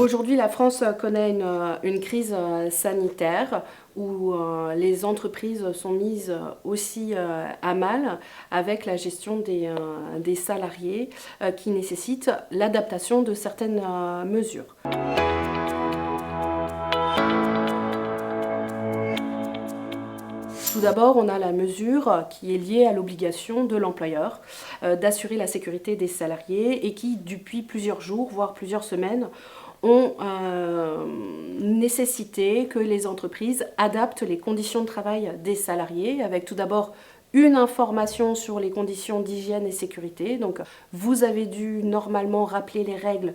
Aujourd'hui, la France connaît une crise sanitaire où les entreprises sont mises aussi à mal avec la gestion des salariés qui nécessite l'adaptation de certaines mesures. Tout d'abord, on a la mesure qui est liée à l'obligation de l'employeur d'assurer la sécurité des salariés et qui, depuis plusieurs jours, voire plusieurs semaines, ont nécessité que les entreprises adaptent les conditions de travail des salariés, avec tout d'abord une information sur les conditions d'hygiène et sécurité. Donc, vous avez dû normalement rappeler les règles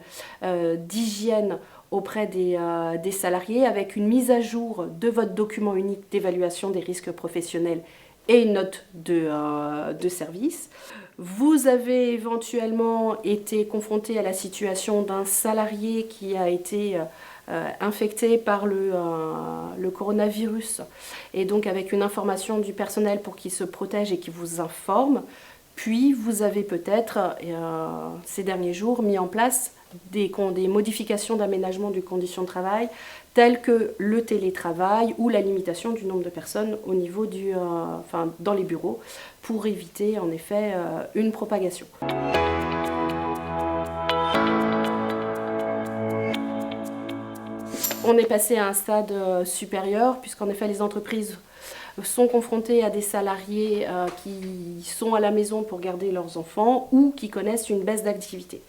d'hygiène auprès des salariés avec une mise à jour de votre document unique d'évaluation des risques professionnels et une note de service. Vous avez éventuellement été confronté à la situation d'un salarié qui a été infecté par le coronavirus et donc avec une information du personnel pour qu'il se protège et qu'il vous informe. Puis vous avez peut-être ces derniers jours mis en place des modifications d'aménagement des conditions de travail telles que le télétravail ou la limitation du nombre de personnes au niveau dans les bureaux pour éviter en effet une propagation. On est passé à un stade supérieur puisqu'en effet les entreprises sont confrontées à des salariés qui sont à la maison pour garder leurs enfants ou qui connaissent une baisse d'activité.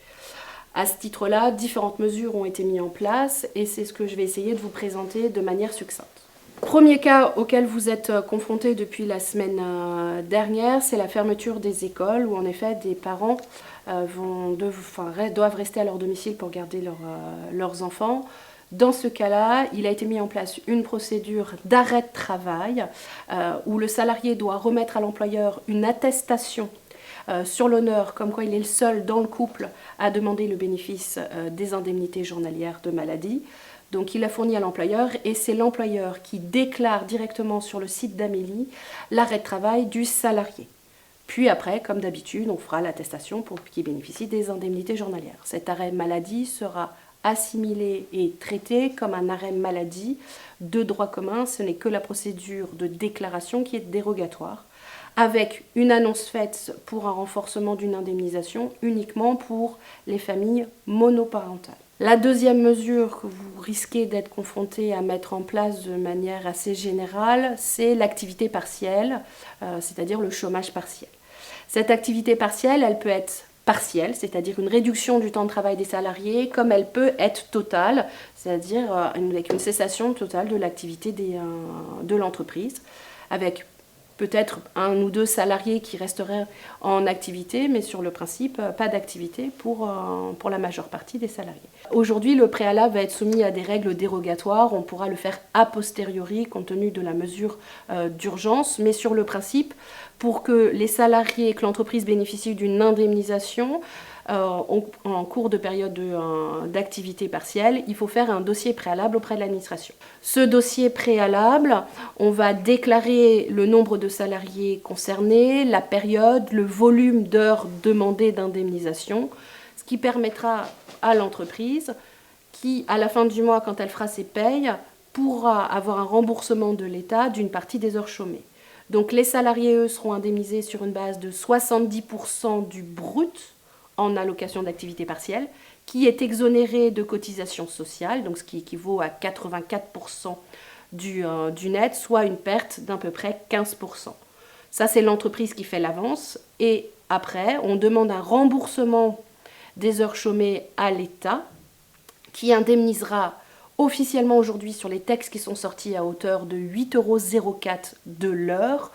À ce titre-là, différentes mesures ont été mises en place et c'est ce que je vais essayer de vous présenter de manière succincte. Premier cas auquel vous êtes confrontés depuis la semaine dernière, c'est la fermeture des écoles où en effet des parents doivent rester à leur domicile pour garder leurs enfants. Dans ce cas-là, il a été mis en place une procédure d'arrêt de travail où le salarié doit remettre à l'employeur une attestation sur l'honneur, comme quoi il est le seul dans le couple à demander le bénéfice des indemnités journalières de maladie. Donc il l'a fourni à l'employeur et c'est l'employeur qui déclare directement sur le site d'Amélie l'arrêt de travail du salarié. Puis après, comme d'habitude, on fera l'attestation pour qu'il bénéficie des indemnités journalières. Cet arrêt maladie sera assimilé et traité comme un arrêt maladie de droit commun. Ce n'est que la procédure de déclaration qui est dérogatoire, avec une annonce faite pour un renforcement d'une indemnisation uniquement pour les familles monoparentales. La deuxième mesure que vous risquez d'être confronté à mettre en place de manière assez générale, c'est l'activité partielle, c'est-à-dire le chômage partiel. Cette activité partielle, elle peut être partielle, c'est-à-dire une réduction du temps de travail des salariés, comme elle peut être totale, c'est-à-dire avec une cessation totale de l'activité de l'entreprise, avec peut-être un ou deux salariés qui resteraient en activité, mais sur le principe, pas d'activité pour la majeure partie des salariés. Aujourd'hui, le préalable va être soumis à des règles dérogatoires. On pourra le faire a posteriori, compte tenu de la mesure d'urgence, mais sur le principe, pour que les salariés, que l'entreprise bénéficie d'une indemnisation, en cours de période d'activité partielle, il faut faire un dossier préalable auprès de l'administration. Ce dossier préalable, on va déclarer le nombre de salariés concernés, la période, le volume d'heures demandées d'indemnisation, ce qui permettra à l'entreprise qui, à la fin du mois, quand elle fera ses payes, pourra avoir un remboursement de l'État d'une partie des heures chômées. Donc les salariés, eux, seront indemnisés sur une base de 70% du brut en allocation d'activité partielle, qui est exonéré de cotisations sociales, donc ce qui équivaut à 84% du net, soit une perte d'à peu près 15%. Ça, c'est l'entreprise qui fait l'avance. Et après, on demande un remboursement des heures chômées à l'État, qui indemnisera officiellement aujourd'hui sur les textes qui sont sortis à hauteur de 8,04 € de l'heure,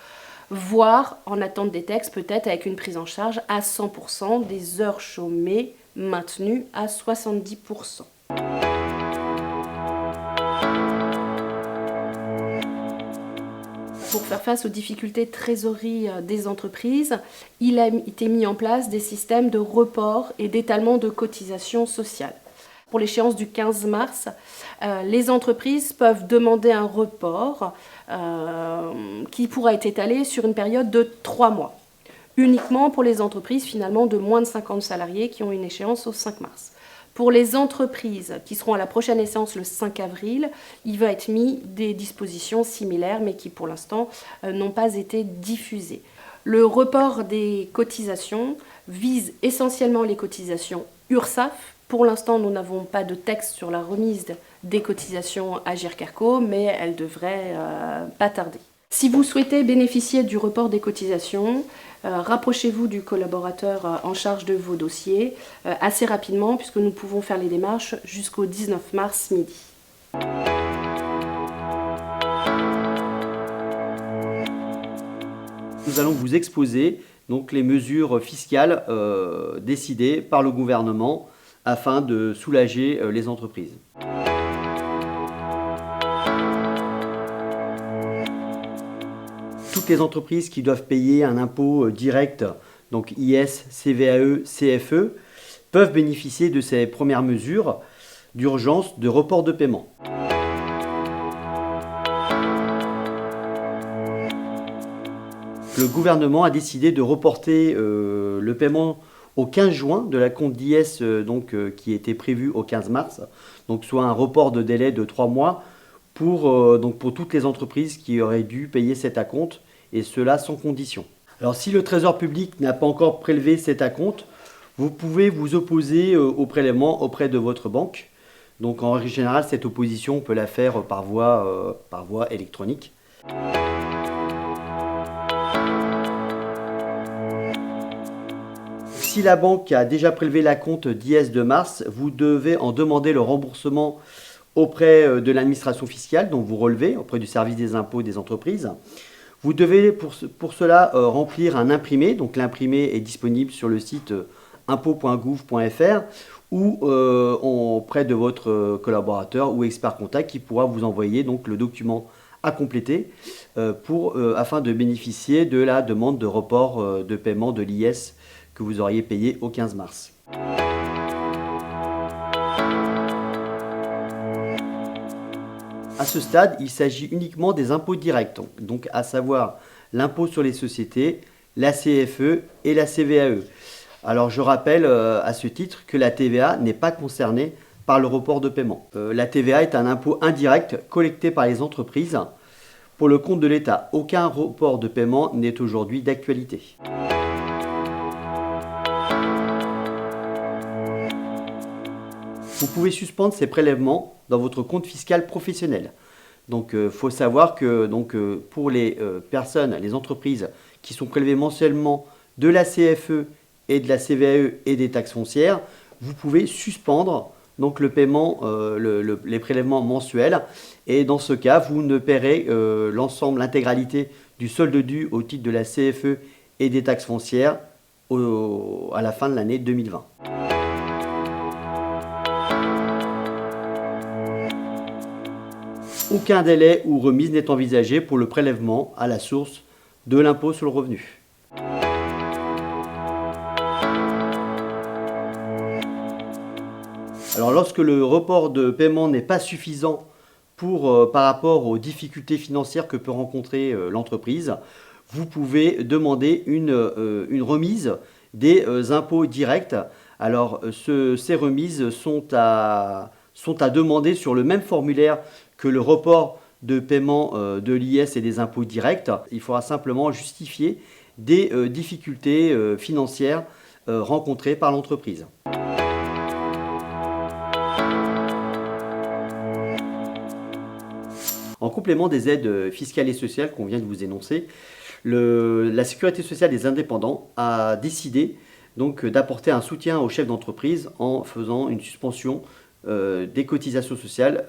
voire en attente des textes peut-être avec une prise en charge à 100% des heures chômées maintenues à 70%. Pour faire face aux difficultés de trésorerie des entreprises, il a été mis en place des systèmes de report et d'étalement de cotisations sociales. Pour l'échéance du 15 mars, les entreprises peuvent demander un report qui pourra être étalé sur une période de 3 mois, uniquement pour les entreprises finalement de moins de 50 salariés qui ont une échéance au 5 mars. Pour les entreprises qui seront à la prochaine séance le 5 avril, il va être mis des dispositions similaires, mais qui pour l'instant n'ont pas été diffusées. Le report des cotisations vise essentiellement les cotisations URSSAF. Pour l'instant, nous n'avons pas de texte sur la remise des cotisations Agirc-Arrco, mais elle devrait pas tarder. Si vous souhaitez bénéficier du report des cotisations, rapprochez-vous du collaborateur en charge de vos dossiers assez rapidement, puisque nous pouvons faire les démarches jusqu'au 19 mars midi. Nous allons vous exposer donc, les mesures fiscales décidées par le gouvernement afin de soulager les entreprises. Toutes les entreprises qui doivent payer un impôt direct, donc IS, CVAE, CFE, peuvent bénéficier de ces premières mesures d'urgence de report de paiement. Le gouvernement a décidé de reporter le paiement au 15 juin de la compte d'IS qui était prévu au 15 mars, donc soit un report de délai de 3 mois pour toutes les entreprises qui auraient dû payer cet acompte, et cela sans condition. Alors si le Trésor public n'a pas encore prélevé cet acompte, vous pouvez vous opposer au prélèvement auprès de votre banque. Donc en règle générale, cette opposition, on peut la faire par voie électronique. Si la banque a déjà prélevé l'acompte d'IS de mars, vous devez en demander le remboursement auprès de l'administration fiscale, dont vous relevez auprès du service des impôts des entreprises. Vous devez pour cela remplir un imprimé. Donc l'imprimé est disponible sur le site impôts.gouv.fr ou auprès de votre collaborateur ou expert comptable qui pourra vous envoyer donc le document à compléter afin de bénéficier de la demande de report de paiement de l'IS que vous auriez payé au 15 mars. À ce stade, il s'agit uniquement des impôts directs, donc à savoir l'impôt sur les sociétés, la CFE et la CVAE. Alors je rappelle à ce titre que la TVA n'est pas concernée par le report de paiement. La TVA est un impôt indirect collecté par les entreprises pour le compte de l'État. Aucun report de paiement n'est aujourd'hui d'actualité. Vous pouvez suspendre ces prélèvements dans votre compte fiscal professionnel. Donc, il faut savoir que pour les personnes, les entreprises qui sont prélevées mensuellement de la CFE et de la CVAE et des taxes foncières, vous pouvez suspendre donc, le paiement, les prélèvements mensuels. Et dans ce cas, vous ne paierez l'intégralité du solde dû au titre de la CFE et des taxes foncières à la fin de l'année 2020. Aucun délai ou remise n'est envisagé pour le prélèvement à la source de l'impôt sur le revenu. Alors lorsque le report de paiement n'est pas suffisant par rapport aux difficultés financières que peut rencontrer l'entreprise, vous pouvez demander une remise des impôts directs. Alors ces remises sont à demander sur le même formulaire que le report de paiement de l'IS et des impôts directs. Il faudra simplement justifier des difficultés financières rencontrées par l'entreprise. En complément des aides fiscales et sociales qu'on vient de vous énoncer, la Sécurité sociale des indépendants a décidé donc d'apporter un soutien aux chefs d'entreprise en faisant une suspension des cotisations sociales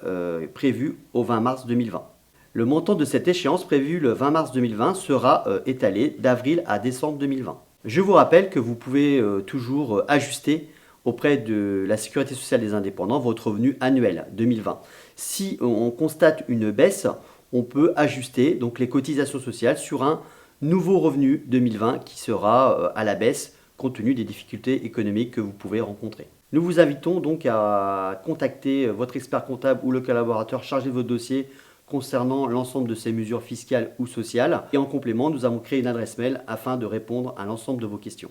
prévues au 20 mars 2020. Le montant de cette échéance prévue le 20 mars 2020 sera étalé d'avril à décembre 2020. Je vous rappelle que vous pouvez toujours ajuster auprès de la Sécurité sociale des indépendants votre revenu annuel 2020. Si on constate une baisse, on peut ajuster donc les cotisations sociales sur un nouveau revenu 2020 qui sera à la baisse compte tenu des difficultés économiques que vous pouvez rencontrer. Nous vous invitons donc à contacter votre expert comptable ou le collaborateur chargé de votre dossier concernant l'ensemble de ces mesures fiscales ou sociales. Et en complément, nous avons créé une adresse mail afin de répondre à l'ensemble de vos questions.